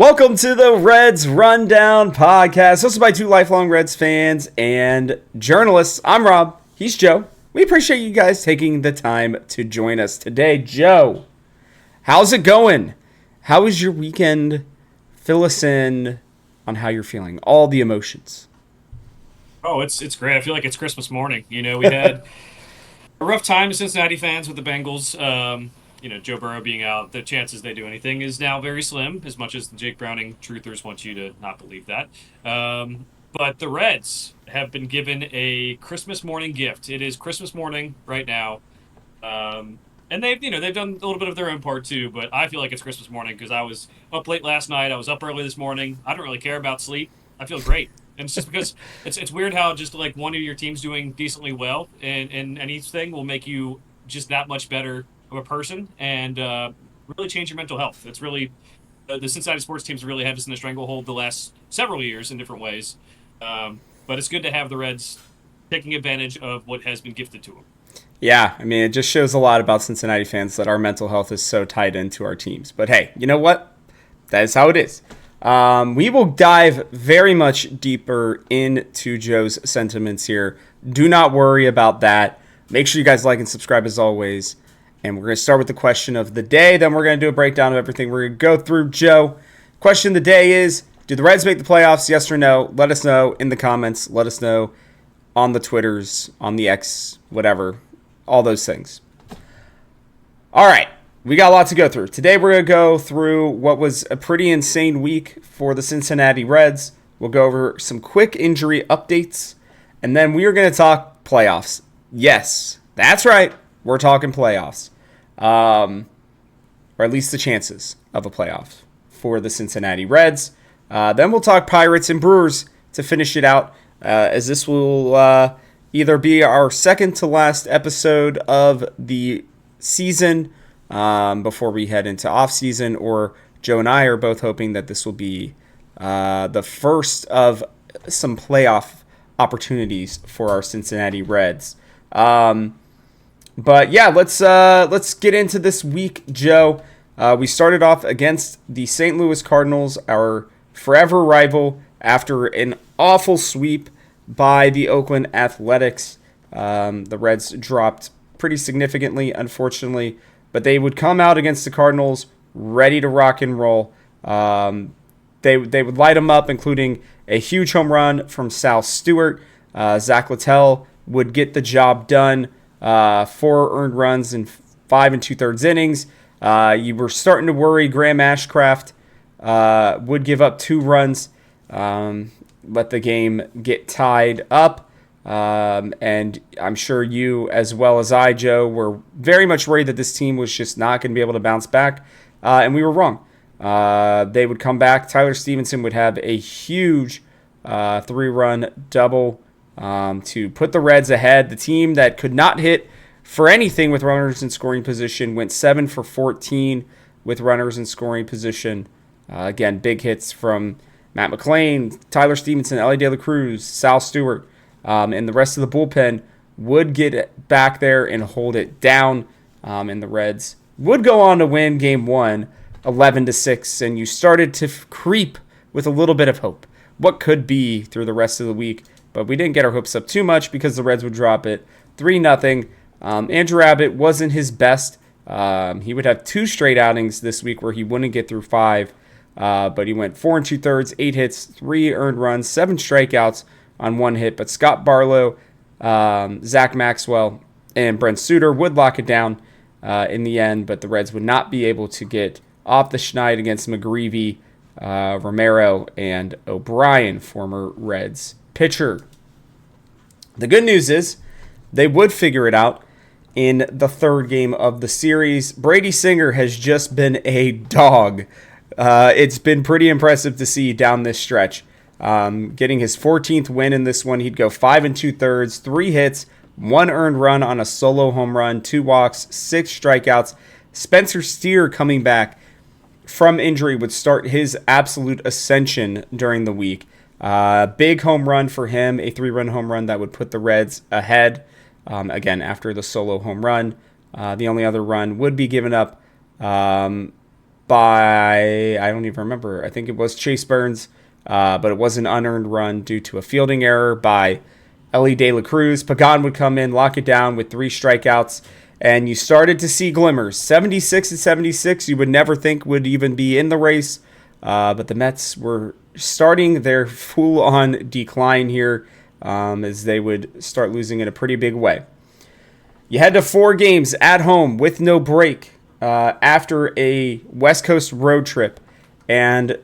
Welcome to the Reds Rundown Podcast, hosted by two lifelong Reds fans and journalists. I'm Rob. He's Joe. We appreciate you guys taking the time to join us today. Joe, how's it going? How was your weekend? Fill us in on how you're feeling. All the emotions. Oh, it's great. I feel like it's Christmas morning. We had a rough time as Cincinnati fans with the Bengals. Joe Burrow being out, the chances they do anything is now very slim, as much as the Jake Browning truthers want you to not believe that. But the Reds have been given a Christmas morning gift. It is Christmas morning right now. And they've done a little bit of their own part too, but I feel like it's Christmas morning because I was up late last night. I was up early this morning. I don't really care about sleep. I feel great. And it's just because it's weird how just like one of your teams doing decently well and anything will make you just that much better of a person and really change your mental health. It's really the Cincinnati sports teams really have us in a stranglehold the last several years in different ways. But it's good to have the Reds taking advantage of what has been gifted to them. Yeah, I mean, it just shows a lot about Cincinnati fans that our mental health is so tied into our teams. But hey, you know what? That is how it is. We will dive very much deeper into Joe's sentiments here. Do not worry about that. Make sure you guys like and subscribe as always. And we're going to start with the question of the day. Then we're going to do a breakdown of everything we're going to go through. Joe, question of the day is, do the Reds make the playoffs? Yes or no? Let us know in the comments. Let us know on the Twitters, on the X, whatever. All those things. All right. We got a lot to go through. Today we're going to go through what was a pretty insane week for the Cincinnati Reds. We'll go over some quick injury updates. And then we are going to talk playoffs. Yes, that's right. We're talking playoffs. Or at least the chances of a playoff for the Cincinnati Reds. Then we'll talk Pirates and Brewers to finish it out. As this will either be our second to last episode of the season before we head into offseason, or Joe and I are both hoping that this will be the first of some playoff opportunities for our Cincinnati Reds. But yeah, let's get into this week, Joe. We started off against the St. Louis Cardinals, our forever rival, after an awful sweep by the Oakland Athletics. The Reds dropped pretty significantly, unfortunately, but they would come out against the Cardinals ready to rock and roll. They would light them up, including a huge home run from Sal Stewart. Zach Littell would get the job done. 4 earned runs in 5 2/3 innings. You were starting to worry Graham Ashcraft would give up 2 runs, let the game get tied up. And I'm sure you, as well as I, Joe, were very much worried that this team was just not going to be able to bounce back. And we were wrong. They would come back. Tyler Stevenson would have a huge 3-run double to put the Reds ahead. The team that could not hit for anything with runners in scoring position went 7 for 14 with runners in scoring position. Again, big hits from Matt McClain, Tyler Stevenson, Ellie De La Cruz, Sal Stewart, and the rest of the bullpen would get back there and hold it down. And the Reds would go on to win Game 1, 11-6, and you started to creep with a little bit of hope. What could be through the rest of the week? But we didn't get our hopes up too much because the Reds would drop it 3-0. Andrew Abbott wasn't his best. He would have 2 straight outings this week where he wouldn't get through 5. But he went 4 2/3, 8 hits, 3 earned runs, 7 strikeouts on 1 hit. But Scott Barlow, Zach Maxwell, and Brent Suter would lock it down in the end. But the Reds would not be able to get off the schneid against McGreevy, Romero, and O'Brien, former Reds pitcher. The good news is they would figure it out in the 3rd game of the series. Brady Singer has just been a dog. It's been pretty impressive to see down this stretch. Getting his 14th win in this one, he'd go 5 2/3, 3 hits, 1 earned run on a solo home run, 2 walks, 6 strikeouts. Spencer Steer, coming back from injury, would start his absolute ascension during the week. Big home run for him, a 3-run home run that would put the Reds ahead. Again, after the solo home run, the only other run would be given up by, I don't even remember. I think it was Chase Burns, but it was an unearned run due to a fielding error by Ellie De La Cruz. Pagan would come in, lock it down with 3 strikeouts, and you started to see glimmers. 76 and 76, you would never think would even be in the race, but the Mets were starting their full-on decline here as they would start losing in a pretty big way. You head to 4 games at home with no break after a West Coast road trip, and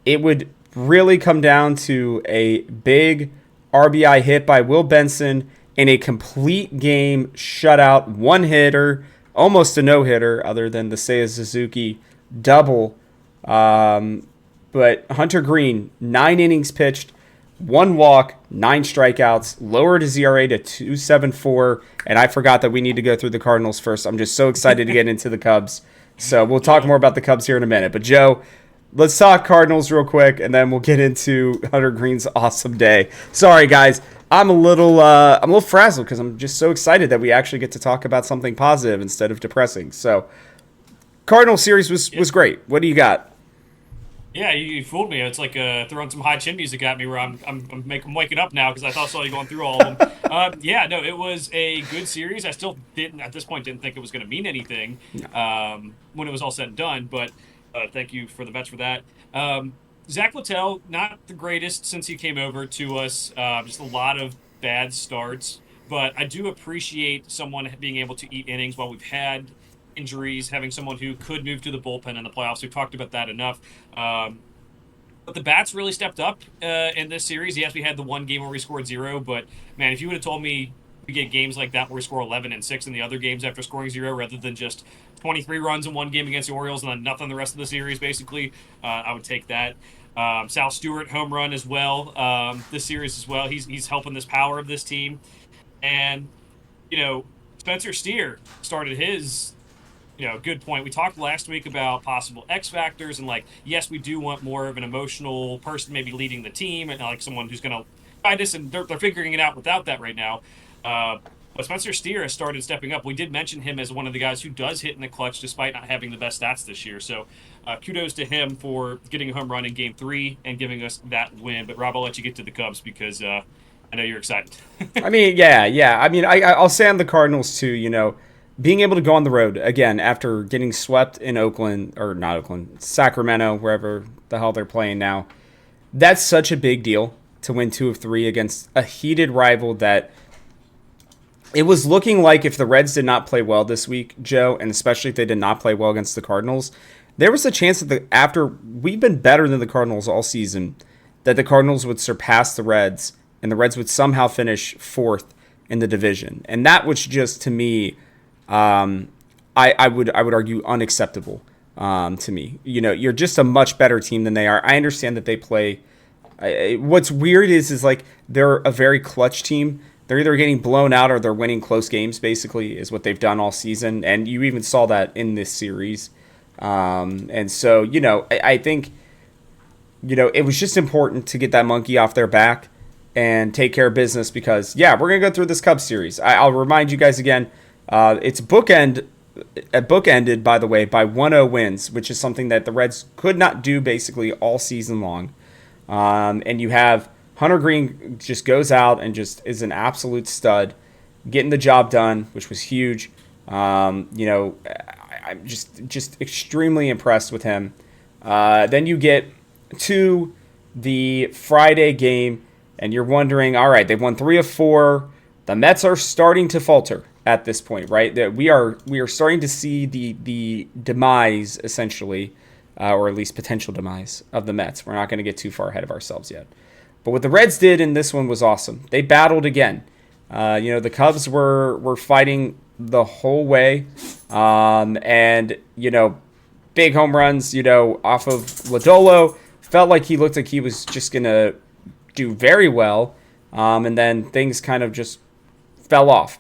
it would really come down to a big RBI hit by Will Benson in a complete game shutout, 1-hitter, almost a no-hitter other than the Seiya Suzuki double. But Hunter Green, 9 innings pitched, 1 walk, 9 strikeouts, lowered his ERA to 2.74, and I forgot that we need to go through the Cardinals first. I'm just so excited to get into the Cubs. So we'll talk more about the Cubs here in a minute. But Joe, let's talk Cardinals real quick, and then we'll get into Hunter Green's awesome day. Sorry, guys. I'm a little frazzled because I'm just so excited that we actually get to talk about something positive instead of depressing. So, Cardinal series was great. What do you got? Yeah, you fooled me. It's like throwing some high chin music at me where I'm waking up now because I thought I saw you going through all of them. It was a good series. I still at this point didn't think it was going to mean anything when it was all said and done, but thank you for the Mets for that. Zach Littell, not the greatest since he came over to us. Just a lot of bad starts, but I do appreciate someone being able to eat innings while we've had injuries, having someone who could move to the bullpen in the playoffs. We've talked about that enough. But the bats really stepped up in this series. Yes, we had the one game where we scored 0, but man, if you would have told me we get games like that where we score 11 and 6 in the other games after scoring 0 rather than just 23 runs in one game against the Orioles and then nothing the rest of the series, basically, I would take that. Sal Stewart, home run as well this series as well. He's helping this power of this team. And, Spencer Steer started his good point. We talked last week about possible X factors and yes, we do want more of an emotional person maybe leading the team and someone who's going to guide us, and they're figuring it out without that right now. But Spencer Steer has started stepping up. We did mention him as one of the guys who does hit in the clutch despite not having the best stats this year. So kudos to him for getting a home run in Game 3 and giving us that win. But Rob, I'll let you get to the Cubs because I know you're excited. I mean, yeah. I mean, I'll say on the Cardinals too, being able to go on the road again after getting swept in Sacramento, wherever the hell they're playing now. That's such a big deal to win 2 of 3 against a heated rival that it was looking like if the Reds did not play well this week, Joe, and especially if they did not play well against the Cardinals, there was a chance that after we've been better than the Cardinals all season, that the Cardinals would surpass the Reds and the Reds would somehow finish 4th in the division. And that was just, to me, I would argue unacceptable to me. You're just a much better team than they are. I understand that they play. What's weird is they're a very clutch team. They're either getting blown out or they're winning close games, basically, is what they've done all season. And you even saw that in this series. And so, I think, it was just important to get that monkey off their back and take care of business because, we're going to go through this Cubs series. I'll remind you guys again, it's bookended, by the way, by 1-0 wins, which is something that the Reds could not do basically all season long. And you have Hunter Green just goes out and just is an absolute stud, getting the job done, which was huge. I'm just extremely impressed with him. Then you get to the Friday game, and you're wondering, all right, they've won 3 of 4. The Mets are starting to falter at this point, right? That we are starting to see the demise, essentially, or at least potential demise of the Mets. We're not going to get too far ahead of ourselves yet. But what the Reds did in this one was awesome. They battled again. The Cubs were fighting the whole way, and big home runs, off of Lodolo. Felt like he looked like he was just going to do very well, and then things kind of just fell off.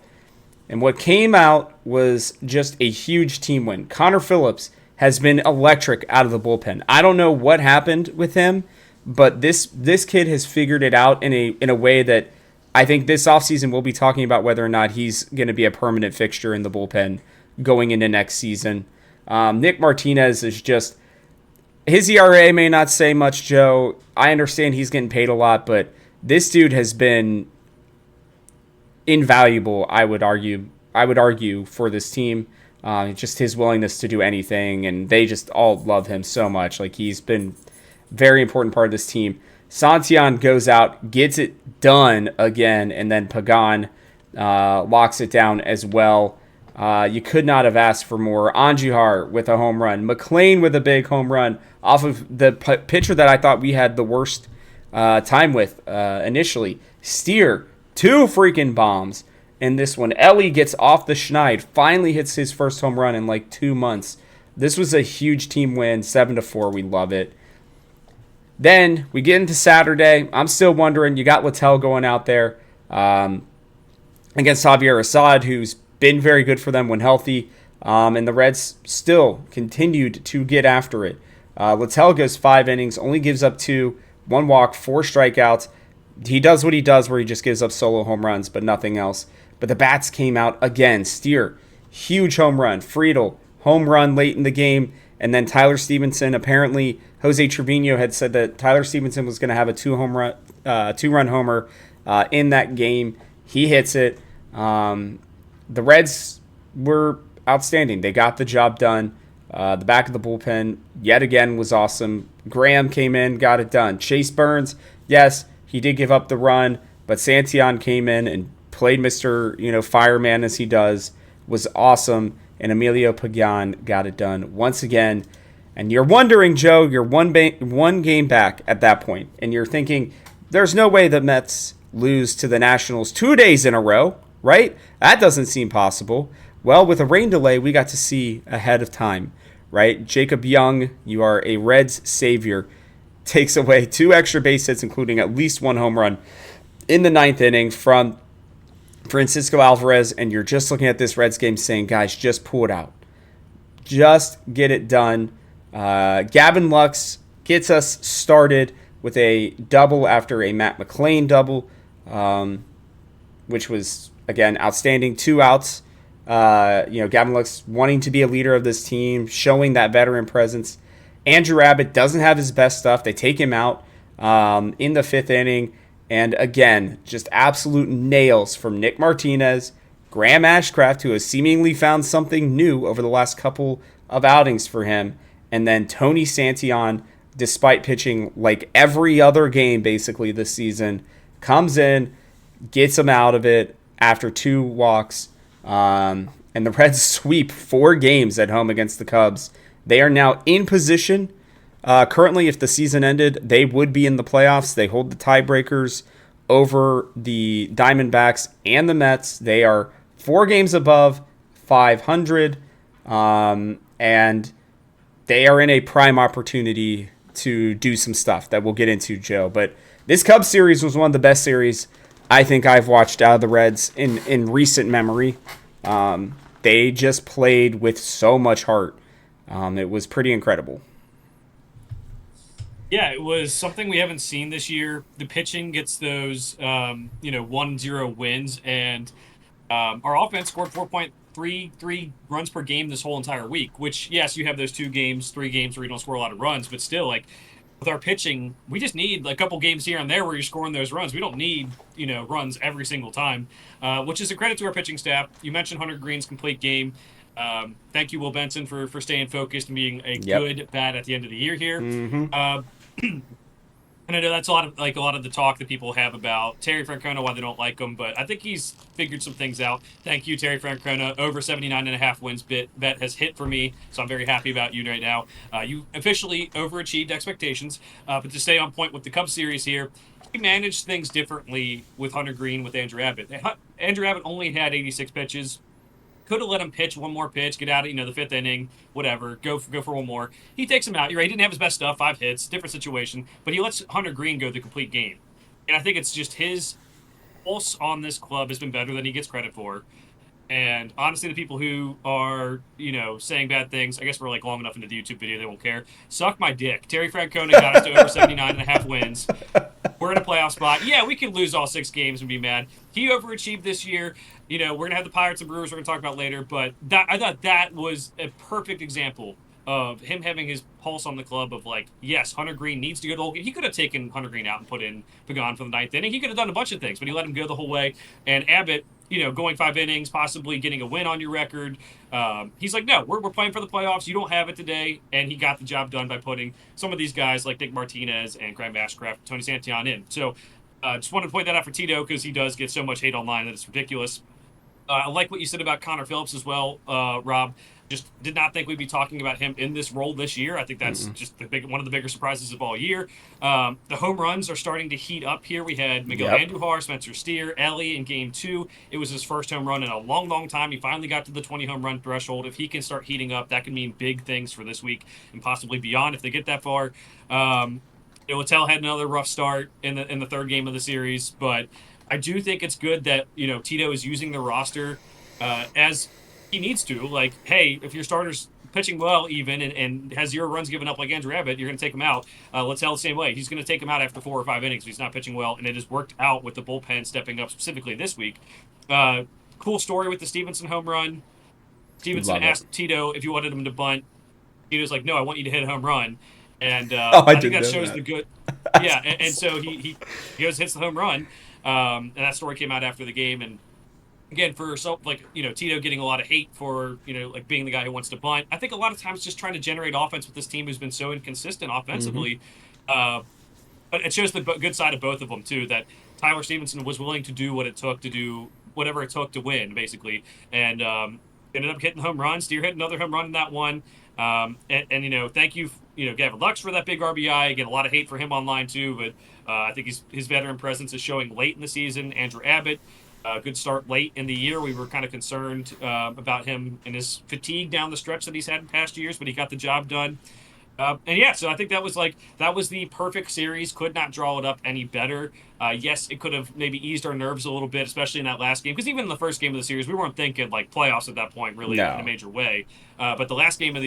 And what came out was just a huge team win. Connor Phillips has been electric out of the bullpen. I don't know what happened with him, but this kid has figured it out in a way that I think this offseason we'll be talking about whether or not he's going to be a permanent fixture in the bullpen going into next season. Nick Martinez is just his ERA may not say much, Joe. I understand he's getting paid a lot, but this dude has been invaluable. I would argue for this team. Just his willingness to do anything, and they just all love him so much. Like he's been very important part of this team. Santillan goes out, gets it done again, and then Pagan locks it down as well. You could not have asked for more. Andujar with a home run. McLean with a big home run off of the pitcher that I thought we had the worst time with initially. Steer, 2 freaking bombs in this one. Ellie gets off the schneid, finally hits his first home run in like 2 months. This was a huge team win, 7-4. We love it. Then we get into Saturday. I'm still wondering. You got Littell going out there against Javier Assad, who's been very good for them when healthy. And the Reds still continued to get after it. Littell goes 5 innings, only gives up 2, 1 walk, 4 strikeouts. He does what he does where he just gives up solo home runs, but nothing else. But the bats came out again. Steer, huge home run. Friedel, home run late in the game. And then Tyler Stevenson, apparently Jose Trevino had said that Tyler Stevenson was going to have a 2-run homer in that game. He hits it. The Reds were outstanding. They got the job done. The back of the bullpen, yet again, was awesome. Graham came in, got it done. Chase Burns, yes, he did give up the run, but Santillan came in and played Mr. Fireman as he does, was awesome. And Emilio Pagan got it done once again. And you're wondering, Joe, you're one game back at that point, and you're thinking, there's no way the Mets lose to the Nationals 2 days in a row, right? That doesn't seem possible. Well, with a rain delay, we got to see ahead of time, right? Jacob Young, you are a Reds savior, takes away 2 extra base hits, including at least 1 home run in the 9th inning from Francisco Alvarez, and you're just looking at this Reds game saying, guys, just pull it out. Just get it done. Gavin Lux gets us started with a double after a Matt McLean double, which was, again, outstanding. 2 outs. Gavin Lux wanting to be a leader of this team, showing that veteran presence. Andrew Abbott doesn't have his best stuff. They take him out in the 5th inning. And again, just absolute nails from Nick Martinez, Graham Ashcraft, who has seemingly found something new over the last couple of outings for him, and then Tony Santillan, despite pitching like every other game basically this season, comes in, gets him out of it after 2 walks, and the Reds sweep 4 games at home against the Cubs. They are now in position. Currently, if the season ended, they would be in the playoffs. They hold the tiebreakers over the Diamondbacks and the Mets. They are 4 games above 500, and they are in a prime opportunity to do some stuff that we'll get into, Joe. But this Cubs series was one of the best series I think I've watched out of the Reds in recent memory. They just played with so much heart. It was pretty incredible. Yeah, it was something we haven't seen this year. The pitching gets those, 1-0 wins, and our offense scored 4.33 runs per game this whole entire week, which, yes, you have those 3 games where you don't score a lot of runs, but still, like, with our pitching, we just need a couple games here and there where you're scoring those runs. We don't need, runs every single time, which is a credit to our pitching staff. You mentioned Hunter Green's complete game. Thank you, Will Benson, for staying focused and being a good bat at the end of the year here. Mm-hmm. And I know that's a lot of the talk that people have about Terry Francona, why they don't like him, but I think he's figured some things out. Thank you, Terry Francona. Over 79.5 wins bet has hit for me, so I'm very happy about you right now. You officially overachieved expectations, but to stay on point with the Cubs series here, he managed things differently with Hunter Green, with Andrew Abbott. Andrew Abbott only had 86 pitches. Could have let him pitch one more pitch, get out of the 5th inning, whatever, go for one more. He takes him out. You're right, he didn't have his best stuff, 5 hits, different situation, but he lets Hunter Green go the complete game. And I think it's just his pulse on this club has been better than he gets credit for. And honestly, the people who are, saying bad things, I guess we're long enough into the YouTube video, they won't care. Suck my dick. Terry Francona got us to over 79.5 wins. We're in a playoff spot. Yeah, we could lose all 6 games and be mad. He overachieved this year. We're going to have the Pirates and Brewers we're going to talk about later, but I thought that was a perfect example of him having his pulse on the club of like, yes, Hunter Green needs to go the whole game. He could have taken Hunter Green out and put in Pagan for the ninth inning. He could have done a bunch of things, but he let him go the whole way. And Abbott, going 5 innings, possibly getting a win on your record. He's like, no, we're playing for the playoffs. You don't have it today. And he got the job done by putting some of these guys like Nick Martinez and Graham Ashcraft, Tony Santillan in. So just wanted to point that out for Tito because he does get so much hate online that it's ridiculous. I like what you said about Connor Phillips as well, Rob. Just did not think we'd be talking about him in this role this year. I think that's just one of the bigger surprises of all year. The home runs are starting to heat up here. We had Miguel Andujar, Spencer Steer, Ellie in game 2. It was his first home run in a long, long time. He finally got to the 20 home run threshold. If he can start heating up, that can mean big things for this week and possibly beyond if they get that far. Littell had another rough start in the third game of the series, but I do think it's good that Tito is using the roster as he needs to. Like, hey, if your starter's pitching well even and has 0 runs given up like Andrew Abbott, you're going to take him out. Littell the same way. He's going to take him out after 4 or 5 innings if he's not pitching well, and it has worked out with the bullpen stepping up specifically this week. Cool story with the Stevenson home run. Stevenson asked Tito if he wanted him to bunt. Tito's like, no, I want you to hit a home run. And I think that shows the good. Yeah, and so he goes, hits the home run. And that story came out after the game. And again, for Tito getting a lot of hate for, like being the guy who wants to bunt. I think a lot of times just trying to generate offense with this team who's been so inconsistent offensively. But it shows the good side of both of them, too, that Tyler Stevenson was willing to do what it took to do whatever it took to win, basically. And ended up hitting home runs. Steer hit another home run in that one. Thank you, Gavin Lux for that big RBI. Again, a lot of hate for him online, too, but I think his veteran presence is showing late in the season. Andrew Abbott, good start late in the year. We were kind of concerned about him and his fatigue down the stretch that he's had in past years, but he got the job done. So I think that was the perfect series. Could not draw it up any better. Yes, it could have maybe eased our nerves a little bit, especially in that last game, because even in the first game of the series, we weren't thinking like playoffs at that point, really in a major way. But the last game of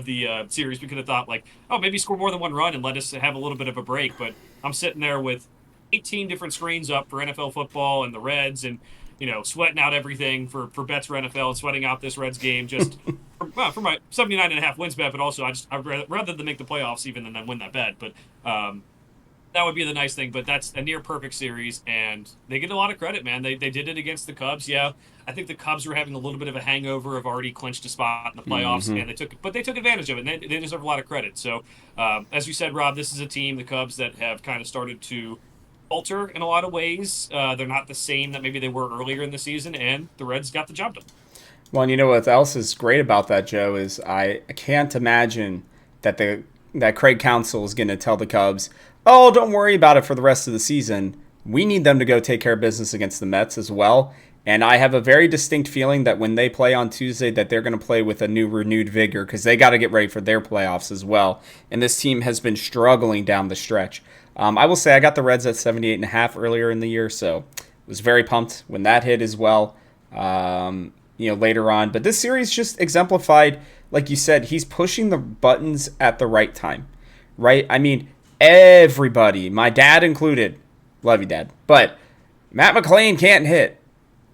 the series, we could have thought like, oh, maybe score more than 1 run and let us have a little bit of a break. But I'm sitting there with 18 different screens up for NFL football and the Reds, and sweating out everything for bets for NFL and sweating out this Reds game just for my 79.5 wins bet, but also I'd rather than make the playoffs even than win that bet. But that would be the nice thing. But that's a near perfect series, and they get a lot of credit, man. They did it against the Cubs. Yeah, I think the Cubs were having a little bit of a hangover of already clinched a spot in the playoffs, and they took advantage of it. And they deserve a lot of credit. So as you said, Rob, this is a team, the Cubs, that have kind of started to falter in a lot of ways. They're not the same that maybe they were earlier in the season, and the Reds got the job done. Well, and you know what else is great about that, Joe, is I can't imagine that Craig Counsell is going to tell the Cubs, oh, don't worry about it for the rest of the season. We need them to go take care of business against the Mets as well. And I have a very distinct feeling that when they play on Tuesday that they're going to play with a renewed vigor because they got to get ready for their playoffs as well. And this team has been struggling down the stretch. I will say I got the Reds at 78.5 earlier in the year, so was very pumped when that hit as well. Later on. But this series just exemplified, like you said, he's pushing the buttons at the right time, right? I mean, everybody, my dad included, love you, Dad, but Matt McClain can't hit.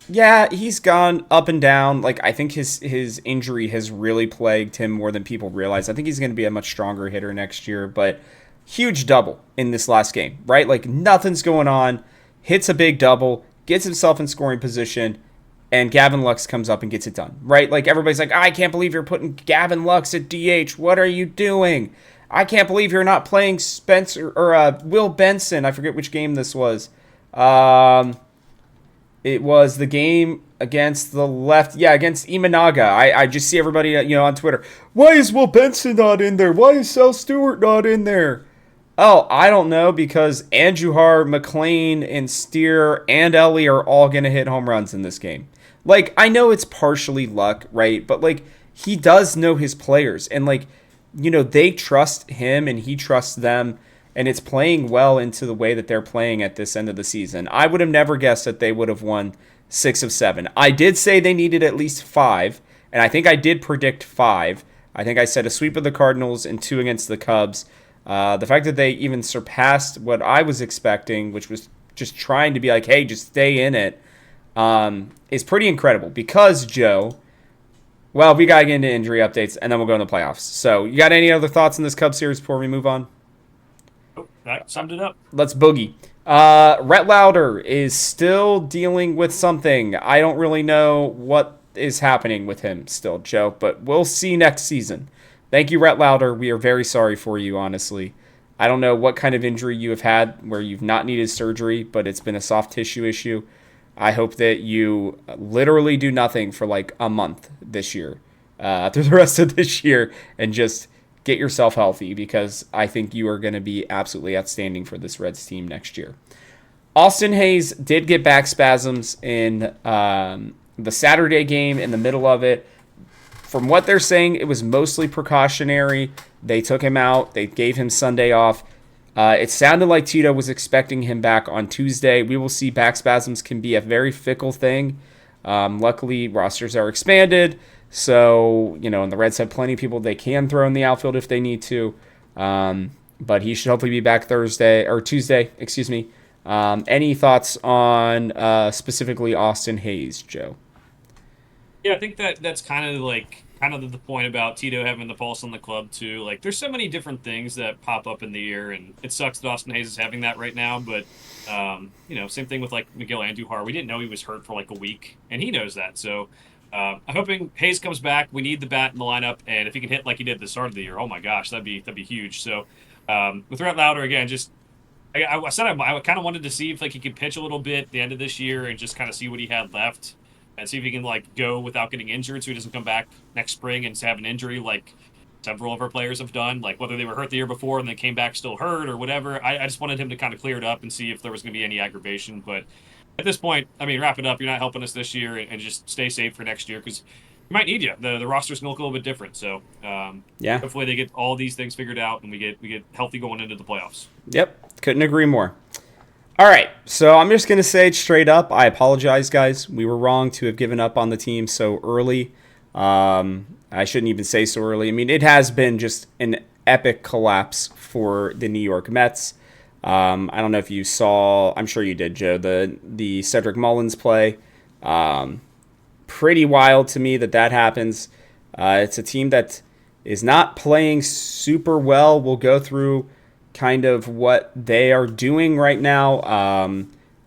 Yeah, he's gone up and down. Like, I think his injury has really plagued him more than people realize. I think he's going to be a much stronger hitter next year, but huge double in this last game, right? Like, nothing's going on, hits a big double, gets himself in scoring position, and Gavin Lux comes up and gets it done, right? Like, everybody's like, I can't believe you're putting Gavin Lux at DH. What are you doing? I can't believe you're not playing Spencer or Will Benson. I forget which game this was. It was the game against the left. Yeah, against Imanaga. I just see everybody, on Twitter. Why is Will Benson not in there? Why is Sal Stewart not in there? Oh, I don't know, because Andujar, McClain, and Steer and Ellie are all going to hit home runs in this game. Like, I know it's partially luck, right? But, like, he does know his players. And, like, they trust him and he trusts them. And it's playing well into the way that they're playing at this end of the season. I would have never guessed that they would have won 6 of 7. I did say they needed at least 5. And I think I did predict 5. I think I said a sweep of the Cardinals and 2 against the Cubs. The fact that they even surpassed what I was expecting, which was just trying to be like, hey, just stay in it, is pretty incredible. Because, Joe, Well, we got to get into injury updates, and then we'll go in the playoffs. So, you got any other thoughts in this Cubs series before we move on? Oh, that summed it up. Let's boogie. Rhett Lauder is still dealing with something. I don't really know what is happening with him still, Joe, but we'll see next season. Thank you, Rhett Lauder. We are very sorry for you, honestly. I don't know what kind of injury you have had where you've not needed surgery, but it's been a soft tissue issue. I hope that you literally do nothing for like a month this year, through the rest of this year, and just get yourself healthy, because I think you are going to be absolutely outstanding for this Reds team next year. Austin Hayes did get back spasms in the Saturday game in the middle of it. From what they're saying, it was mostly precautionary. They took him out. They gave him Sunday off. It sounded like Tito was expecting him back on Tuesday. We will see. Back spasms can be a very fickle thing. Luckily, rosters are expanded. So, and the Reds have plenty of people they can throw in the outfield if they need to. But he should hopefully be back Tuesday, excuse me. Any thoughts on specifically Austin Hayes, Joe? Yeah, I think that's kind of the point about Tito having the pulse on the club too. Like, there's so many different things that pop up in the air, and it sucks that Austin Hayes is having that right now. But same thing with like Miguel Andujar. We didn't know he was hurt for like a week, and he knows that. So I'm hoping Hayes comes back. We need the bat in the lineup, and if he can hit like he did at the start of the year, oh my gosh, that'd be huge. So with Rhett Lauder again, just I said I kind of wanted to see if like he could pitch a little bit at the end of this year and just kind of see what he had left. And see if he can like go without getting injured, so he doesn't come back next spring and have an injury like several of our players have done, like whether they were hurt the year before and they came back still hurt or whatever. I just wanted him to kind of clear it up and see if there was going to be any aggravation. But at this point, I mean, wrap it up. You're not helping us this year, and just stay safe for next year, because we might need you. The roster's going to look a little bit different. So hopefully they get all these things figured out and we get healthy going into the playoffs. Yep, couldn't agree more. All right, so I'm just going to say it straight up. I apologize, guys. We were wrong to have given up on the team so early. I shouldn't even say so early. I mean, it has been just an epic collapse for the New York Mets. I don't know if you saw, I'm sure you did, Joe, the Cedric Mullins play. Pretty wild to me that happens. It's a team that is not playing super well. We'll go through kind of what they are doing right now.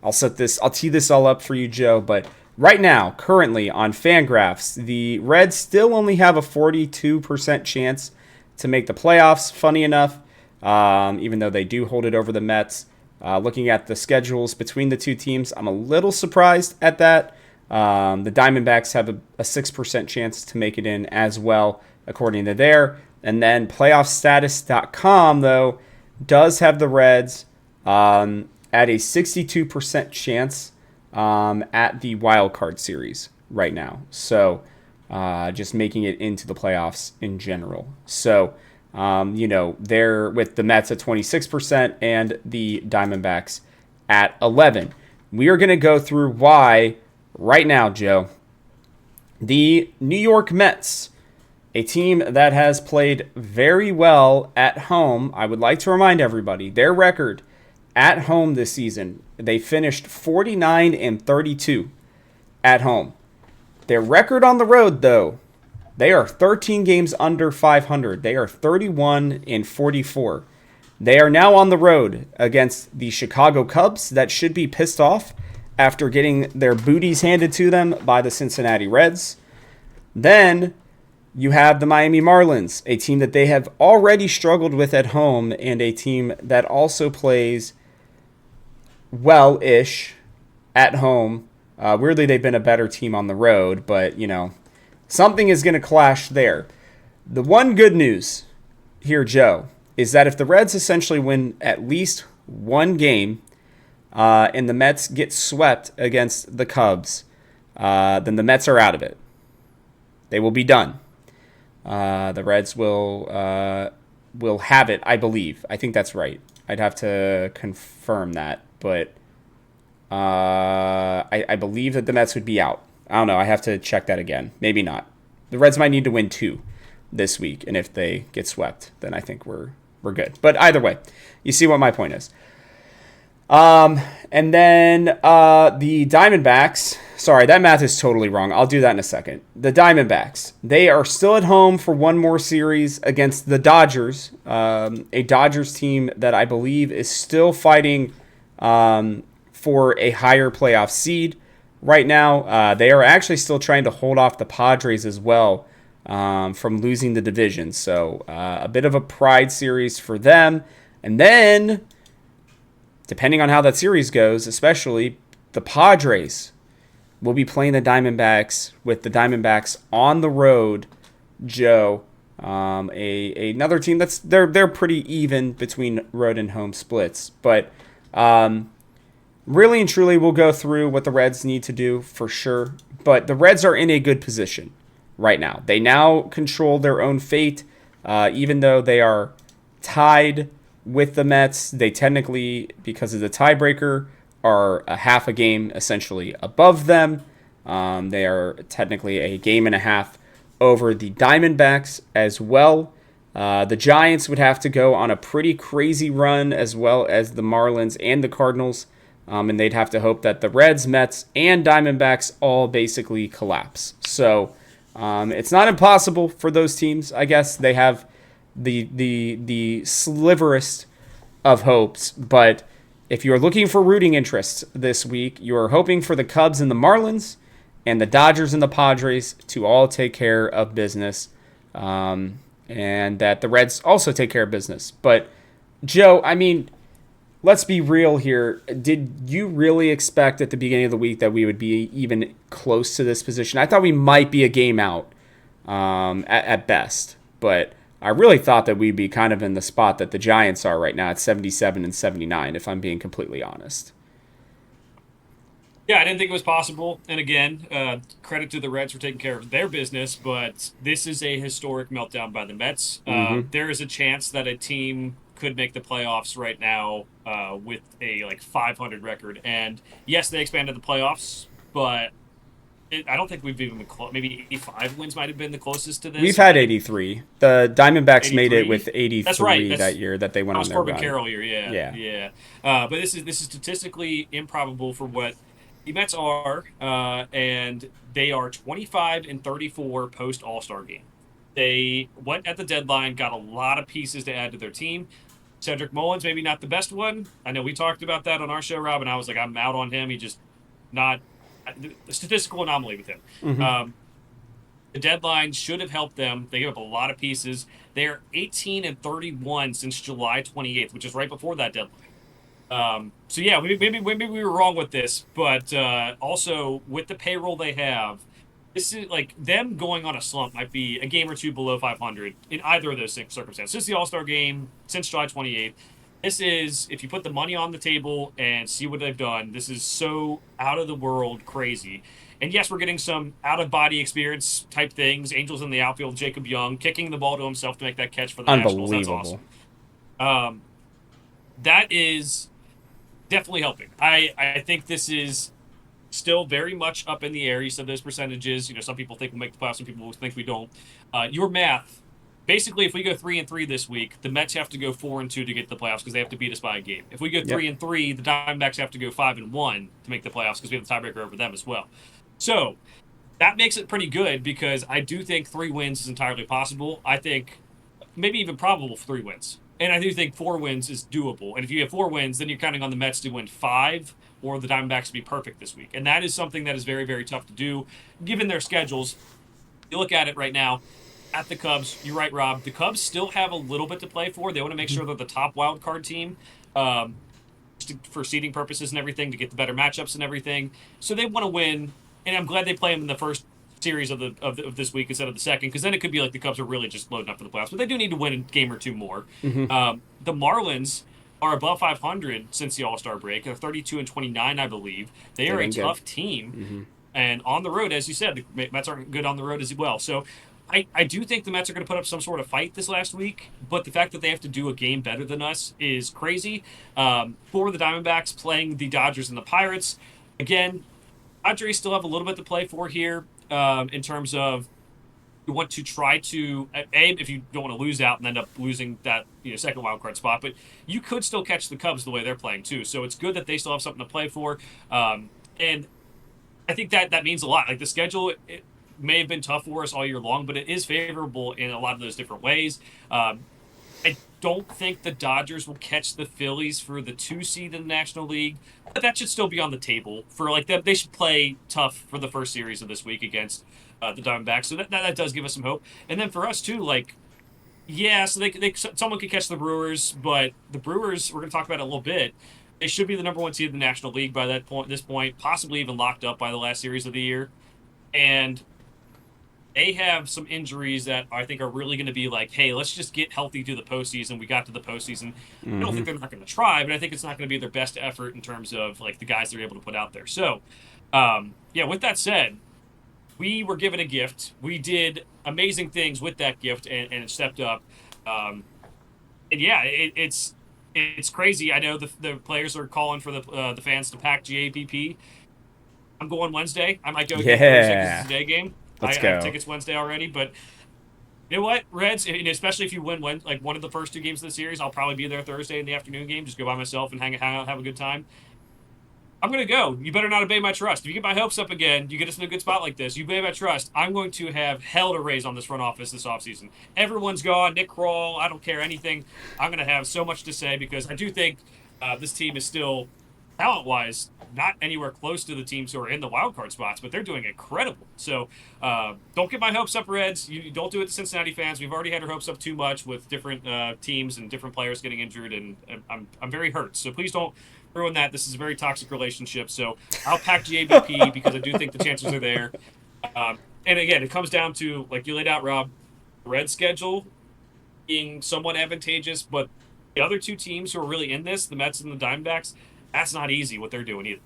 I'll tee this all up for you, Joe, but right now, currently on Fangraphs, the Reds still only have a 42% chance to make the playoffs, funny enough, even though they do hold it over the Mets. Looking at the schedules between the two teams, I'm a little surprised at that. The Diamondbacks have a 6% chance to make it in as well, according to there. And then playoffstatus.com, though, does have the Reds at a 62% chance at the wild card series right now. So just making it into the playoffs in general. So, they're with the Mets at 26% and the Diamondbacks at 11%. We are going to go through why right now, Joe. The New York Mets, a team that has played very well at home. I would like to remind everybody, their record at home this season, they finished 49-32 at home. Their record on the road, though, they are 13 games under 500. They are 31-44. They are now on the road against the Chicago Cubs that should be pissed off after getting their booties handed to them by the Cincinnati Reds. Then you have the Miami Marlins, a team that they have already struggled with at home, and a team that also plays well-ish at home. Weirdly, they've been a better team on the road, but, something is going to clash there. The one good news here, Joe, is that if the Reds essentially win at least one game and the Mets get swept against the Cubs, then the Mets are out of it. They will be done. The Reds will have it, I believe. I think that's right. I'd have to confirm that, but I believe that the Mets would be out. I don't know. I have to check that again. Maybe not. The Reds might need to win 2 this week, and if they get swept, then I think we're good. But either way, you see what my point is. And then the Diamondbacks. Sorry, that math is totally wrong. I'll do that in a second. The Diamondbacks, they are still at home for one more series against the Dodgers, a Dodgers team that I believe is still fighting for a higher playoff seed right now. They are actually still trying to hold off the Padres as well from losing the division. So a bit of a pride series for them. And then, depending on how that series goes, especially the Padres will be playing the Diamondbacks with the Diamondbacks on the road. Joe, another team that's they're pretty even between road and home splits, but really and truly we'll go through what the Reds need to do for sure. But the Reds are in a good position right now. They now control their own fate, even though they are tied with the Mets. They technically, because of the tiebreaker, are a half a game essentially above them. They are technically a game and a half over the Diamondbacks as well. The Giants would have to go on a pretty crazy run, as well as the Marlins and the Cardinals, and they'd have to hope that the Reds, Mets, and Diamondbacks all basically collapse. So it's not impossible for those teams. I guess they have the sliverest of hopes, but if you're looking for rooting interests this week, you're hoping for the Cubs and the Marlins and the Dodgers and the Padres to all take care of business, and that the Reds also take care of business. But, Joe, I mean, let's be real here. Did you really expect at the beginning of the week that we would be even close to this position? I thought we might be a game out at best, but I really thought that we'd be kind of in the spot that the Giants are right now at 77 and 79, if I'm being completely honest. Yeah, I didn't think it was possible. And again, credit to the Reds for taking care of their business, but this is a historic meltdown by the Mets. There is a chance that a team could make the playoffs right now with a 500 record. And yes, they expanded the playoffs, but I don't think we've even been close. Maybe 85 wins might have been the closest to this. We've had 83. The Diamondbacks 83? Made it with 83. That's right. That year that they went on their run. Corbin Carroll year, yeah. But this is statistically improbable for what the Mets are, and they are 25 and 34 post All-Star game. They went at the deadline, got a lot of pieces to add to their team. Cedric Mullins, maybe not the best one. I know we talked about that on our show, Rob, and I was like, I'm out on him. He just not the statistical anomaly with him. The deadline should have helped them. They gave up a lot of pieces. They're 18 and 31 since July 28th, which is right before that deadline. So yeah, maybe we were wrong with this, but also with the payroll they have, this is them going on a slump might be a game or two below 500 in either of those circumstances. Since the All-Star game, since July 28th, this is, if you put the money on the table and see what they've done, this is so out of the world crazy. And yes, we're getting some out-of-body experience type things. Angels in the outfield, Jacob Young kicking the ball to himself to make that catch for the Nationals. That's awesome. That is definitely helping. I think this is still very much up in the air. You said those percentages. Some people think we'll make the playoffs, some people think we don't. Your math. Basically, if we go 3-3 this week, the Mets have to go 4-2 to get the playoffs because they have to beat us by a game. If we go 3-3, the Diamondbacks have to go 5-1 to make the playoffs because we have the tiebreaker over them as well. So that makes it pretty good because I do think 3 wins is entirely possible. I think maybe even probable 3 wins. And I do think 4 wins is doable. And if you have 4 wins, then you're counting on the Mets to win 5 or the Diamondbacks to be perfect this week. And that is something that is very, very tough to do given their schedules. You look at it right now. At the Cubs, you're right, Rob. The Cubs still have a little bit to play for. They want to make sure they're the top wild card team for seeding purposes and everything, to get the better matchups and everything. So they want to win, and I'm glad they play them in the first series of this week instead of the second, because then it could be like the Cubs are really just loading up for the playoffs. But they do need to win a game or 2 more. The Marlins are above 500 since the All-Star break. They're 32 and 29, I believe. They are a tough team, and on the road, as you said, the Mets aren't good on the road as well. So I do think the Mets are going to put up some sort of fight this last week, but the fact that they have to do a game better than us is crazy. For the Diamondbacks playing the Dodgers and the Pirates, again, Padres still have a little bit to play for here in terms of you want to try to, if you don't want to lose out and end up losing that second wild card spot, but you could still catch the Cubs the way they're playing too. So it's good that they still have something to play for. And I think that means a lot. Like the schedule, it may have been tough for us all year long, but it is favorable in a lot of those different ways. I don't think the Dodgers will catch the Phillies for the 2 seed in the National League, but that should still be on the table for like them. They should play tough for the first series of this week against the Diamondbacks. So that does give us some hope. And then for us too, like yeah, so someone could catch the Brewers, but the Brewers we're going to talk about it a little bit. They should be the number 1 seed in the National League by this point, possibly even locked up by the last series of the year. And they have some injuries that I think are really going to be like, hey, let's just get healthy to the postseason. We got to the postseason. I don't think they're not going to try, but I think it's not going to be their best effort in terms of like the guys they're able to put out there. So, yeah, with that said, we were given a gift. We did amazing things with that gift and stepped up. And yeah, it's crazy. I know the players are calling for the fans to pack GABP. I'm going Wednesday. I might go again Thursday because it's a day game. I have tickets Wednesday already, but you know what, Reds, especially if you win like one of the first 2 games of the series, I'll probably be there Thursday in the afternoon game. Just go by myself and hang out, have a good time. I'm going to go. You better not obey my trust. If you get my hopes up again, you get us in a good spot like this, you obey my trust, I'm going to have hell to raise on this front office this offseason. Everyone's gone. Nick Kroll, I don't care anything. I'm going to have so much to say because I do think this team is still, talent-wise, not anywhere close to the teams who are in the wild card spots, but they're doing incredible. So don't get my hopes up, Reds. You don't do it to Cincinnati fans. We've already had our hopes up too much with different teams and different players getting injured, and I'm very hurt. So please don't ruin that. This is a very toxic relationship. So I'll pack GABP because I do think the chances are there. And again, it comes down to, like you laid out, Rob, the Reds schedule being somewhat advantageous, but the other 2 teams who are really in this, the Mets and the Diamondbacks, that's not easy what they're doing either.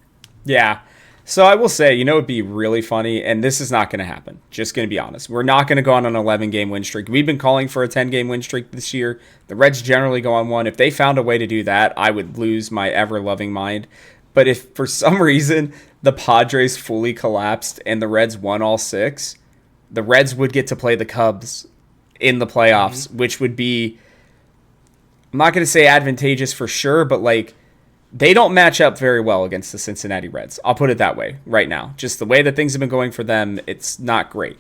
Yeah. So I will say, it'd be really funny, and this is not going to happen. Just going to be honest. We're not going to go on an 11-game win streak. We've been calling for a 10-game win streak this year. The Reds generally go on one. If they found a way to do that, I would lose my ever-loving mind. But if for some reason the Padres fully collapsed and the Reds won all 6, the Reds would get to play the Cubs in the playoffs, which would be, I'm not going to say advantageous for sure, but like, they don't match up very well against the Cincinnati Reds. I'll put it that way right now. Just the way that things have been going for them, it's not great.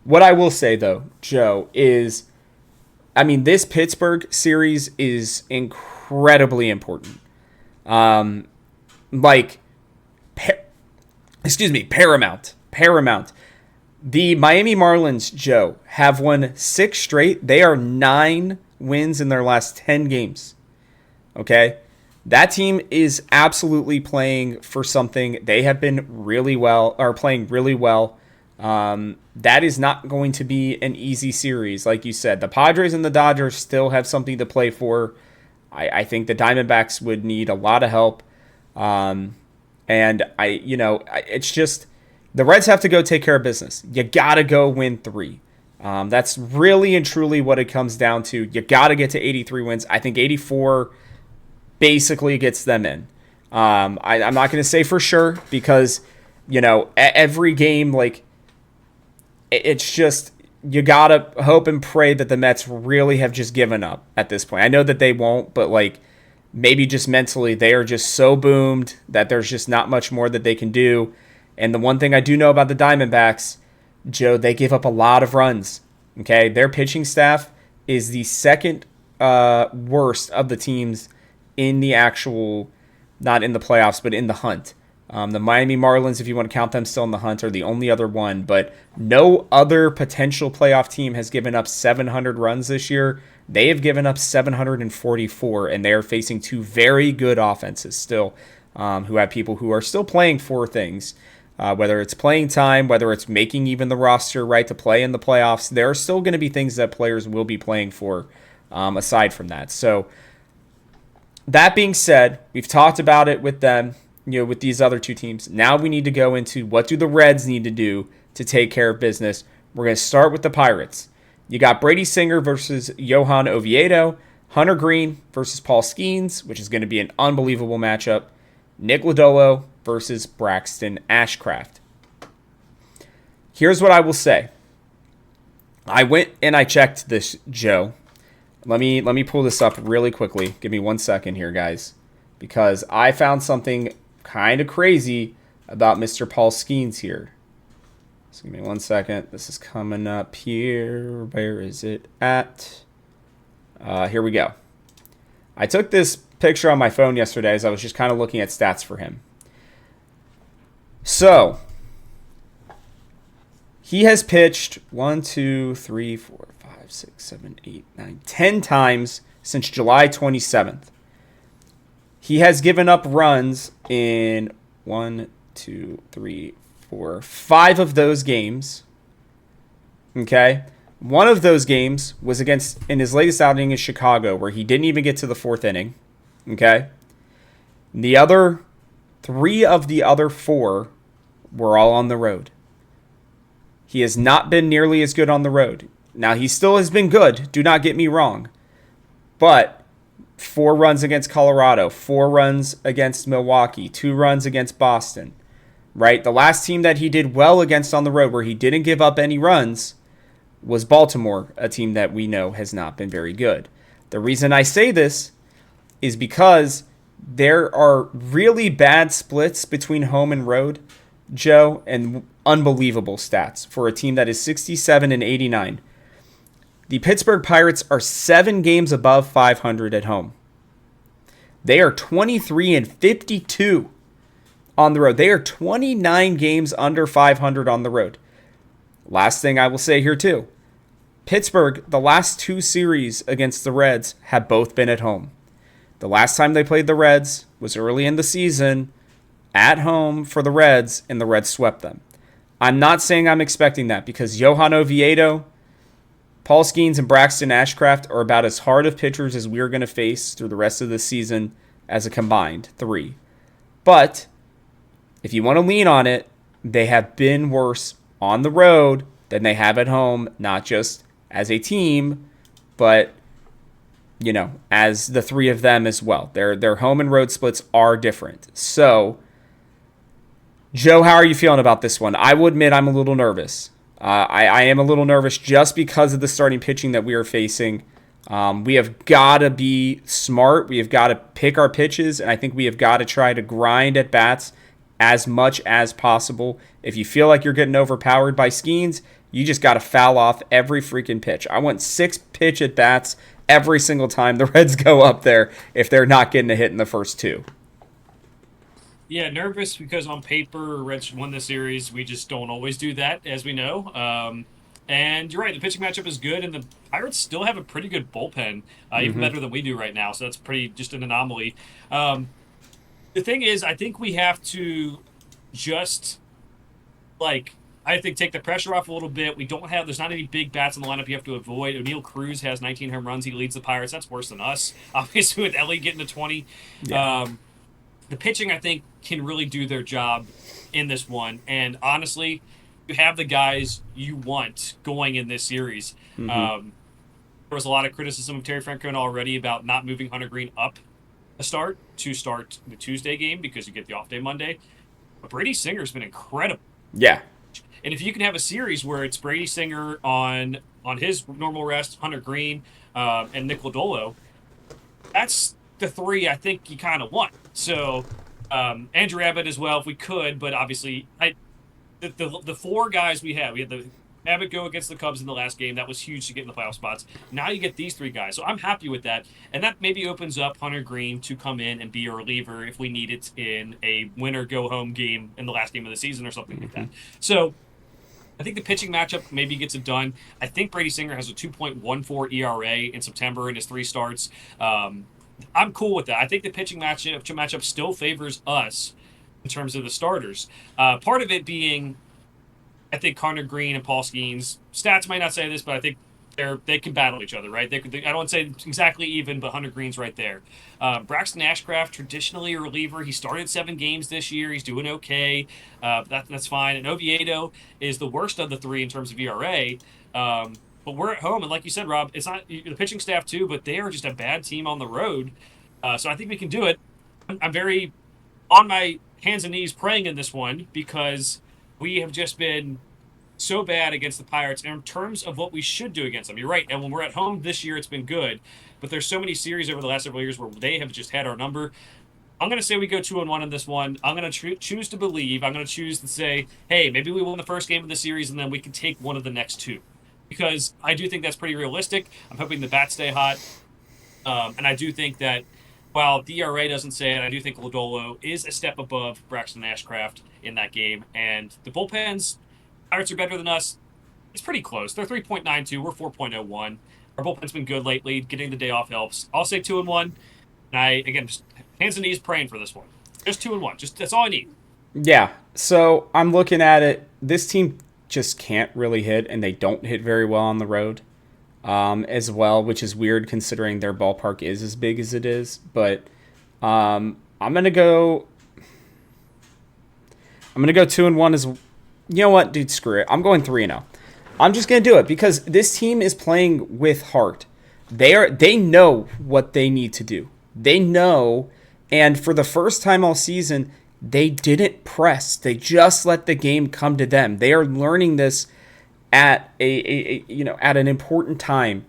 What I will say, though, Joe, is, this Pittsburgh series is incredibly important. Paramount. The Miami Marlins, Joe, have won 6 straight. They are 9 wins in their last 10 games. Okay? That team is absolutely playing for something. They have been playing really well. That is not going to be an easy series, like you said. The Padres and the Dodgers still have something to play for. I think the Diamondbacks would need a lot of help. It's just the Reds have to go take care of business. You got to go win 3. That's really and truly what it comes down to. You got to get to 83 wins. I think 84 basically gets them in. I'm not going to say for sure because, every game, like, it's just, you got to hope and pray that the Mets really have just given up at this point. I know that they won't, but, like, maybe just mentally they are just so boomed that there's just not much more that they can do. And the one thing I do know about the Diamondbacks, Joe, they give up a lot of runs. Okay, their pitching staff is the second worst of the teams in the actual, not in the playoffs, but in the hunt. The Miami Marlins, if you want to count them still in the hunt, are the only other one. But no other potential playoff team has given up 700 runs this year. They have given up 744, and they are facing 2 very good offenses still, who have people who are still playing for things. Whether it's playing time, whether it's making even the roster right to play in the playoffs, there are still going to be things that players will be playing for aside from that. So that being said, we've talked about it with them, with these other 2 teams. Now we need to go into what do the Reds need to do to take care of business. We're going to start with the Pirates. You got Brady Singer versus Johan Oviedo, Hunter Green versus Paul Skeens, which is going to be an unbelievable matchup, Nick Lodolo versus Braxton Ashcraft. Here's what I will say. I went and I checked this, Joe. Let me pull this up really quickly. Give me 1 second here, guys, because I found something kind of crazy about Mr. Paul Skeens here. So give me 1 second. This is coming up here. Where is it at? Here we go. I took this picture on my phone yesterday as I was just kind of looking at stats for him. So, he has pitched 1, 2, 3, 4, 5, 6, 7, 8, 9, 10 times since July 27th. He has given up runs in 1, 2, 3, 4, 5 of those games. Okay? One of those games was in his latest outing in Chicago, where he didn't even get to the 4th inning. Okay? The other 3 of the other 4 were all on the road. He has not been nearly as good on the road. Now, he still has been good, do not get me wrong. But 4 runs against Colorado, 4 runs against Milwaukee, 2 runs against Boston. Right? The last team that he did well against on the road, where he didn't give up any runs, was Baltimore, a team that we know has not been very good. The reason I say this is because there are really bad splits between home and road, Joe, and unbelievable stats for a team that is 67 and 89. The Pittsburgh Pirates are 7 games above 500 at home. They are 23 and 52 on the road. They are 29 games under 500 on the road. Last thing I will say here too. Pittsburgh, the last 2 series against the Reds have both been at home. The last time they played the Reds was early in the season at home for the Reds, and the Reds swept them. I'm not saying I'm expecting that, because Johan Oviedo, Paul Skeens, and Braxton Ashcraft are about as hard of pitchers as we're going to face through the rest of the season as a combined 3. But if you want to lean on it, they have been worse on the road than they have at home, not just as a team, but, you know, as the 3 of them as well. Their home and road splits are different. So, Joe, how are you feeling about this one? I will admit I'm a little nervous. I am a little nervous just because of the starting pitching that we are facing. We have got to be smart. We have got to pick our pitches, and I think we have got to try to grind at bats as much as possible. If you feel like you're getting overpowered by Skeens, you just got to foul off every freaking pitch. I want 6 pitch at bats every single time the Reds go up there if they're not getting a hit in the first 2. Yeah, nervous because on paper, Reds won the series. We just don't always do that, as we know. And you're right, the pitching matchup is good, and the Pirates still have a pretty good bullpen, even better than we do right now. So that's pretty just an anomaly. The thing is, I think we have to just, I think take the pressure off a little bit. There's not any big bats in the lineup you have to avoid. O'Neal Cruz has 19 home runs. He leads the Pirates. That's worse than us, obviously, with Ellie getting to 20. Yeah. The pitching, I think, can really do their job in this one. And honestly, you have the guys you want going in this series. There was a lot of criticism of Terry Francona already about not moving Hunter Green up to start the Tuesday game because you get the off day Monday. But Brady Singer's been incredible. Yeah. And if you can have a series where it's Brady Singer on his normal rest, Hunter Green, and Nick Lodolo, that's the 3 I think you kind of want. So Andrew Abbott as well if we could, but obviously the 4 guys we had the Abbott go against the Cubs in the last game. That was huge to get in the playoff spots. Now you get these 3 guys. So I'm happy with that. And that maybe opens up Hunter Green to come in and be a reliever if we need it in a winner-go-home game in the last game of the season or something like that. So I think the pitching matchup maybe gets it done. I think Brady Singer has a 2.14 ERA in September in his 3 starts. I'm cool with that. I think the pitching matchup still favors us in terms of the starters. Part of it being, I think Hunter Green and Paul Skeens, stats might not say this, but I think they can battle each other, right? I don't want to say exactly even, but Hunter Green's right there. Braxton Ashcraft, traditionally a reliever. He started 7 games this year. He's doing okay. That's fine. And Oviedo is the worst of the 3 in terms of ERA. But we're at home, and like you said, Rob, it's not the pitching staff too, but they are just a bad team on the road. So I think we can do it. I'm very on my hands and knees praying in this one because we have just been so bad against the Pirates in terms of what we should do against them. You're right, and when we're at home this year, it's been good. But there's so many series over the last several years where they have just had our number. I'm going to say we go 2-1 in this one. I'm going to choose to believe. I'm going to choose to say, hey, maybe we won the first game of the series and then we can take one of the next two. Because I do think that's pretty realistic. I'm hoping the bats stay hot. And I do think that while DRA doesn't say it, I do think Lodolo is a step above Braxton Ashcraft in that game. And the bullpens, Pirates are better than us. It's pretty close. They're 3.92. We're 4.01. Our bullpen's been good lately. Getting the day off helps. I'll say 2-1. And I, again, just hands and knees praying for this one. Just 2-1. Just that's all I need. Yeah. So I'm looking at it. This team just can't really hit, and they don't hit very well on the road as well, which is weird considering their ballpark is as big as it is. But I'm gonna go. 2-1 as. You know what, dude? Screw it. I'm going 3-0. I'm just gonna do it because this team is playing with heart. They know what they need to do. They know, and for the first time all season, they didn't press. They just let the game come to them. They are learning this at at an important time.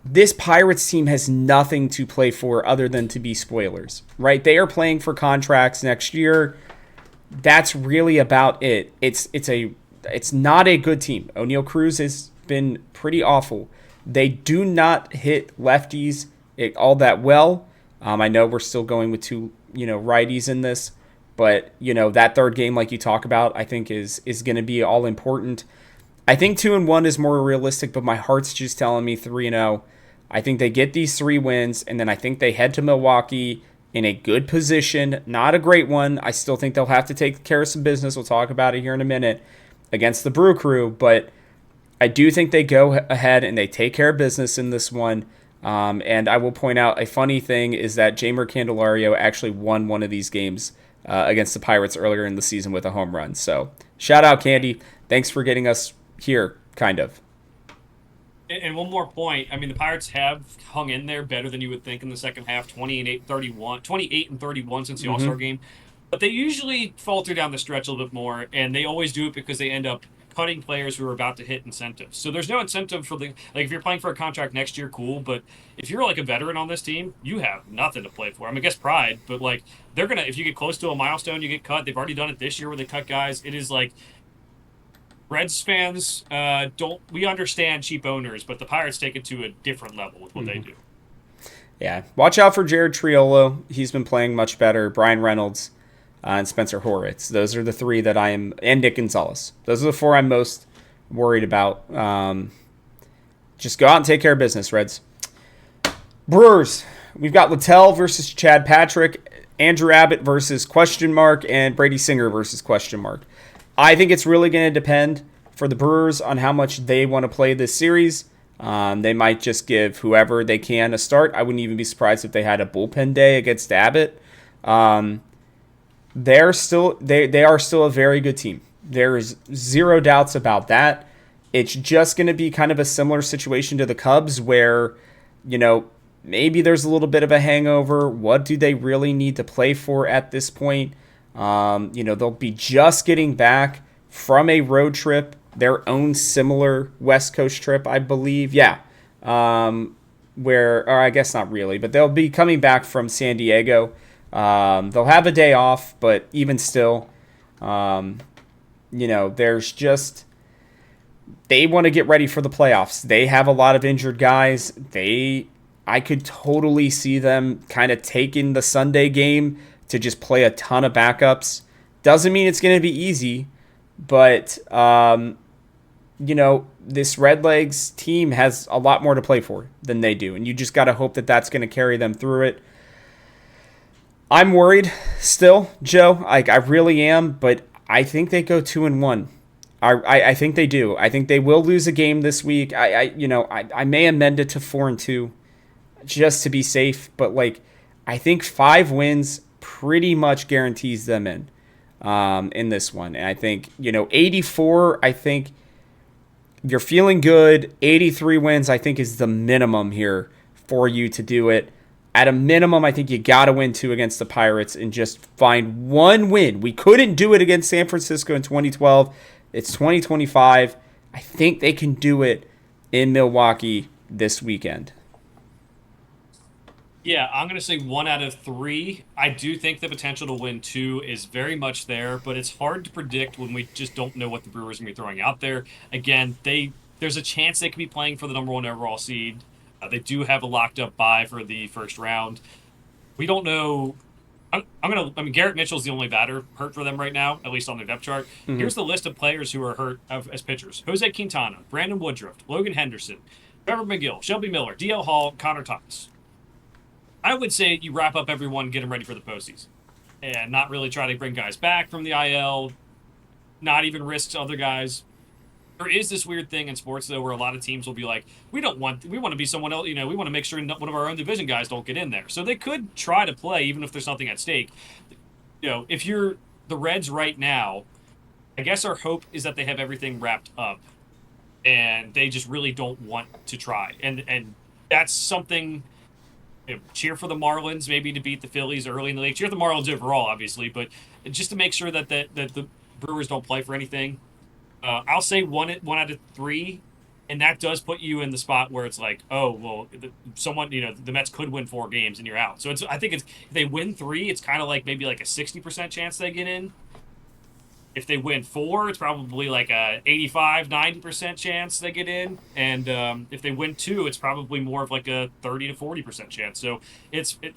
This Pirates team has nothing to play for other than to be spoilers, right? They are playing for contracts next year. That's really about it. It's not a good team. O'Neal Cruz has been pretty awful. They do not hit lefties all that well. I know we're still going with two, righties in this, but that third game, like you talk about, I think is going to be all important. I think 2-1 is more realistic, but my heart's just telling me 3-0. I think they get these 3 wins, and then I think they head to Milwaukee in a good position. Not a great one. I still think they'll have to take care of some business. We'll talk about it here in a minute against the Brew Crew, but I do think they go ahead and they take care of business in this one. And I will point out a funny thing is that Jeimer Candelario actually won one of these games against the Pirates earlier in the season with a home run. So shout out, Candy. Thanks for getting us here, kind of. And one more point. I mean, the Pirates have hung in there better than you would think in the second half, 28 and 31 since the All-Star game. But they usually falter down the stretch a little bit more, and they always do it because they end up cutting players who are about to hit incentives. So there's no incentive for if you're playing for a contract next year, cool. But if you're like a veteran on this team, you have nothing to play for. I mean, I guess pride, but they're gonna, if you get close to a milestone, you get cut. They've already done it this year where they cut guys. It is Reds fans we understand cheap owners, but the Pirates take it to a different level with what they do. Yeah, watch out for Jared Triolo. He's been playing much better. Brian Reynolds. And Spencer Horwitz. Those are the 3 that I am, and Nick Gonzalez. Those are the 4 I'm most worried about. Just go out and take care of business, Reds. Brewers, we've got Littell versus Chad Patrick, Andrew Abbott versus ? And Brady Singer versus ? I think it's really going to depend for the Brewers on how much they want to play this series. They might just give whoever they can a start. I wouldn't even be surprised if they had a bullpen day against Abbott. They are still a very good team. There is zero doubts about that. It's just going to be kind of a similar situation to the Cubs where, maybe there's a little bit of a hangover. What do they really need to play for at this point? They'll be just getting back from a road trip, their own similar West Coast trip, I believe. Yeah. Or I guess not really, but they'll be coming back from San Diego. They'll have a day off, but even still, there's just, they want to get ready for the playoffs. They have a lot of injured guys. I could totally see them kind of taking the Sunday game to just play a ton of backups. Doesn't mean it's going to be easy, but, this Redlegs team has a lot more to play for than they do, and you just got to hope that that's going to carry them through it. I'm worried still, Joe. I really am, but I think they go 2-1. I think they do. I think they will lose a game this week. I may amend it to 4-2 just to be safe, but I think 5 wins pretty much guarantees them in this one. And I think 84. I think you're feeling good. 83 wins, I think, is the minimum here for you to do it. At a minimum, I think you got to win 2 against the Pirates and just find 1 win. We couldn't do it against San Francisco in 2012. It's 2025. I think they can do it in Milwaukee this weekend. Yeah, I'm going to say 1 out of 3. I do think the potential to win 2 is very much there, but it's hard to predict when we just don't know what the Brewers are going to be throwing out there. Again, there's a chance they could be playing for the number 1 overall seed. They do have a locked up bye for the first round. We don't know. I mean, Garrett Mitchell's the only batter hurt for them right now, at least on the depth chart. Mm-hmm. Here's the list of players who are hurt as pitchers: Jose Quintana, Brandon Woodruff, Logan Henderson, Trevor McGill, Shelby Miller, DL Hall, Connor Thomas. I would say you wrap up everyone, get them ready for the postseason, and not really try to bring guys back from the IL, not even risk other guys. There is this weird thing in sports though, where a lot of teams will be like, we want to be someone else. We want to make sure one of our own division guys don't get in there. So they could try to play even if there's nothing at stake. If you're the Reds right now, I guess our hope is that they have everything wrapped up, and they just really don't want to try. And that's something. Cheer for the Marlins, maybe to beat the Phillies early in the league. Cheer for the Marlins overall, obviously, but just to make sure that the Brewers don't play for anything. I'll say 1 out of 3, and that does put you in the spot where it's like, oh well, the Mets could win 4 games and you're out. So I think if they win 3, it's kind of like maybe like a 60% chance they get in. If they win 4, it's probably like a 85-90% chance they get in, and if they win 2, it's probably more of like a 30 to 40% chance. So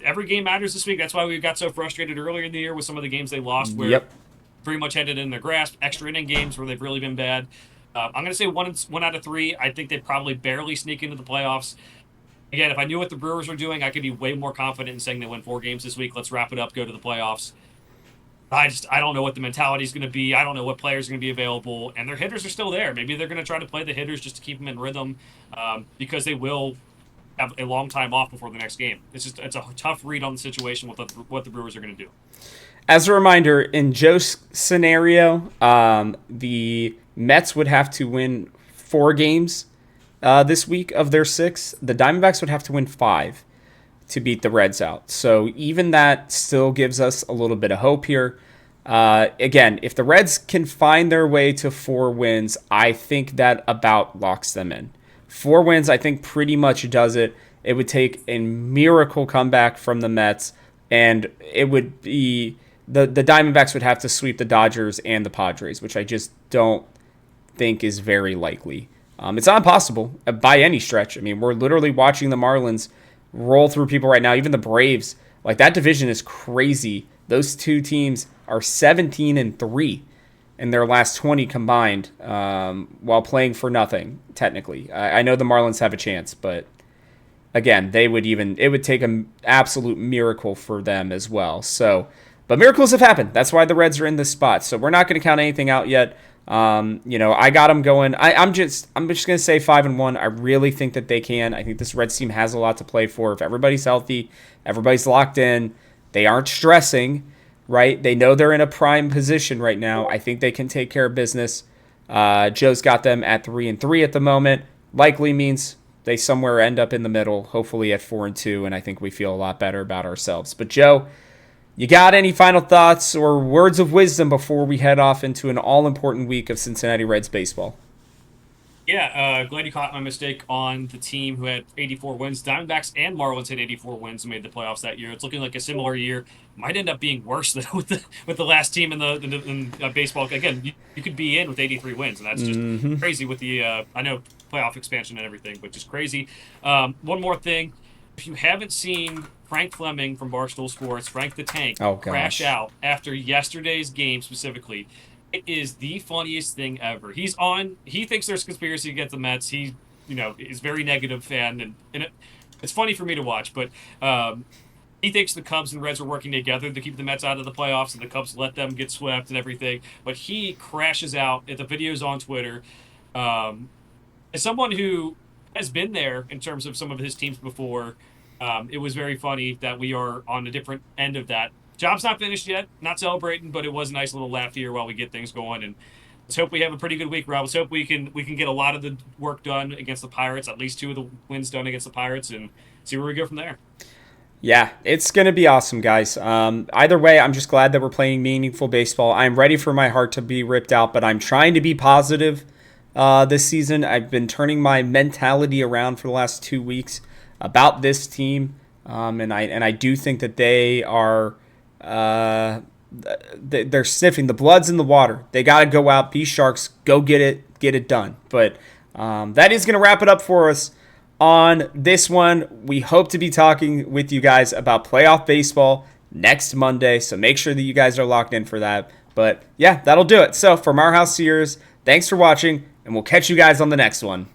every game matters this week. That's why we got so frustrated earlier in the year with some of the games they lost, where Yep. pretty much had it in their grasp. Extra inning games where they've really been bad. I'm going to say 1 out of 3. I think they probably barely sneak into the playoffs. Again, if I knew what the Brewers were doing, I could be way more confident in saying they win 4 games this week. Let's wrap it up, go to the playoffs. I don't know what the mentality is going to be. I don't know what players are going to be available, and their hitters are still there. Maybe they're going to try to play the hitters just to keep them in rhythm, because they will have a long time off before the next game. It's a tough read on the situation with what the Brewers are going to do. As a reminder, in Joe's scenario, the Mets would have to win 4 games this week of their 6. The Diamondbacks would have to win 5 to beat the Reds out. So even that still gives us a little bit of hope here. Again, if the Reds can find their way to 4 wins, I think that about locks them in. 4 wins, I think, pretty much does it. It would take a miracle comeback from the Mets, and it would be the Diamondbacks would have to sweep the Dodgers and the Padres, which I just don't think is very likely. It's not impossible by any stretch. I mean, we're literally watching the Marlins roll through people right now. Even the Braves, like, that division is crazy. Those 2 teams are 17-3 in their last 20 combined, while playing for nothing. Technically, I know the Marlins have a chance, but again, it would take an absolute miracle for them as well. So, but miracles have happened. That's why the Reds are in this spot. So we're not going to count anything out yet. I got them going. I'm just going to say 5-1. I really think that they can. I think this Reds team has a lot to play for. If everybody's healthy, everybody's locked in, they aren't stressing, right? They know they're in a prime position right now. I think they can take care of business. Joe's got them at 3-3 at the moment. Likely means they somewhere end up in the middle, hopefully at 4-2, and I think we feel a lot better about ourselves. But Joe, you got any final thoughts or words of wisdom before we head off into an all-important week of Cincinnati Reds baseball? Yeah, glad you caught my mistake on the team who had 84 wins. Diamondbacks and Marlins had 84 wins and made the playoffs that year. It's looking like a similar year. Might end up being worse though with the last team in baseball. Again, you could be in with 83 wins, and that's just crazy with the I know playoff expansion and everything, but just crazy. One more thing, if you haven't seen Frank Fleming from Barstool Sports, Frank the Tank, crash out after yesterday's game specifically. It is the funniest thing ever. He thinks there's conspiracy against the Mets. He, is very negative fan, and it's funny for me to watch, but he thinks the Cubs and Reds are working together to keep the Mets out of the playoffs, and the Cubs let them get swept and everything. But he crashes out. The video's on Twitter. As someone who has been there in terms of some of his teams before, it was very funny that we are on a different end of that. Job's not finished yet, not celebrating, but it was a nice little laugh here while we get things going. And let's hope we have a pretty good week, Rob. Let's hope we can get a lot of the work done against the Pirates, at least 2 of the wins done against the Pirates, and see where we go from there. Yeah, it's going to be awesome, guys. Either way, I'm just glad that we're playing meaningful baseball. I'm ready for my heart to be ripped out, but I'm trying to be positive this season. I've been turning my mentality around for the last 2 weeks about this team. And I do think that they are they're sniffing the blood's in the water. They got to go out, be Sharks, go get it done. But that is going to wrap it up for us on this one. We hope to be talking with you guys about playoff baseball next Monday, so make sure that you guys are locked in for that. But yeah, that'll do it. So from our house Sears, thanks for watching, and we'll catch you guys on the next one.